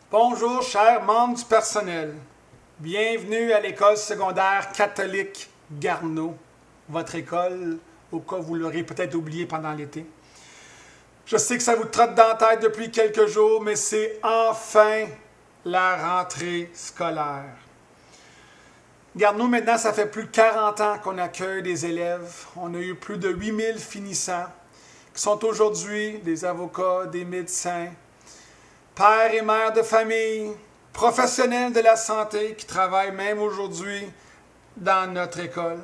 Bonjour, chers membres du personnel. Bienvenue à l'école secondaire catholique Garneau, votre école, au cas où vous l'aurez peut-être oublié pendant l'été. Je sais que ça vous trotte dans la tête depuis quelques jours, mais c'est enfin la rentrée scolaire. Garneau, maintenant, ça fait plus de 40 ans qu'on accueille des élèves. On a eu plus de 8000 finissants qui sont aujourd'hui des avocats, des médecins, pères et mères de famille, professionnels de la santé qui travaillent même aujourd'hui dans notre école.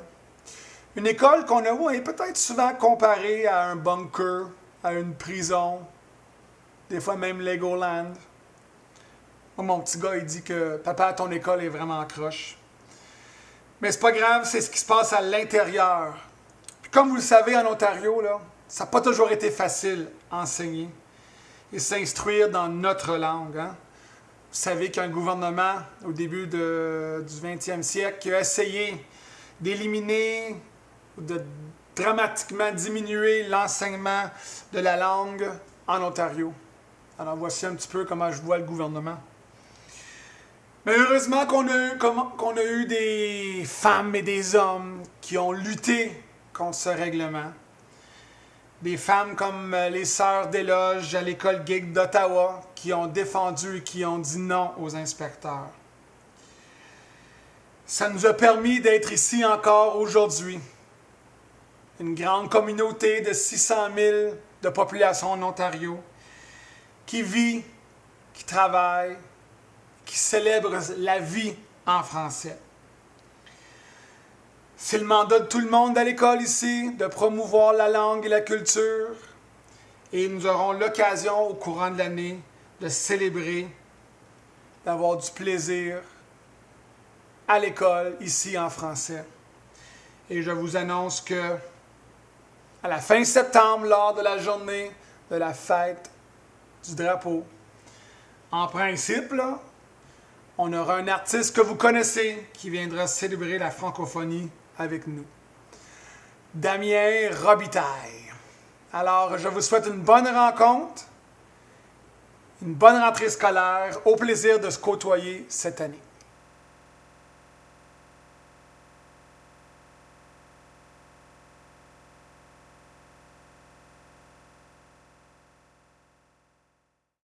Une école qu'on a peut-être souvent comparée à un bunker, à une prison, des fois même Legoland. Moi, mon petit gars, il dit que « Papa, ton école est vraiment croche ». Mais c'est pas grave, c'est ce qui se passe à l'intérieur. Puis comme vous le savez, en Ontario, là, ça n'a pas toujours été facile enseigner et s'instruire dans notre langue. Hein? Vous savez qu'il y a un gouvernement au début du 20e siècle qui a essayé d'éliminer ou de dramatiquement diminuer l'enseignement de la langue en Ontario. Alors voici un petit peu comment je vois le gouvernement. Mais heureusement qu'on a eu des femmes et des hommes qui ont lutté contre ce règlement. Des femmes comme les sœurs d'éloge à l'école geek d'Ottawa qui ont défendu et qui ont dit non aux inspecteurs. Ça nous a permis d'être ici encore aujourd'hui. Une grande communauté de 600 000 de population en Ontario qui vit, qui travaille, qui célèbre la vie en français. C'est le mandat de tout le monde à l'école ici de promouvoir la langue et la culture. Et nous aurons l'occasion au courant de l'année de célébrer, d'avoir du plaisir à l'école ici en français. Et je vous annonce que à la fin septembre, lors de la journée de la fête du drapeau, en principe, là, on aura un artiste que vous connaissez qui viendra célébrer la francophonie avec nous. Damien Robitaille. Alors, je vous souhaite une bonne rencontre, une bonne rentrée scolaire, au plaisir de se côtoyer cette année.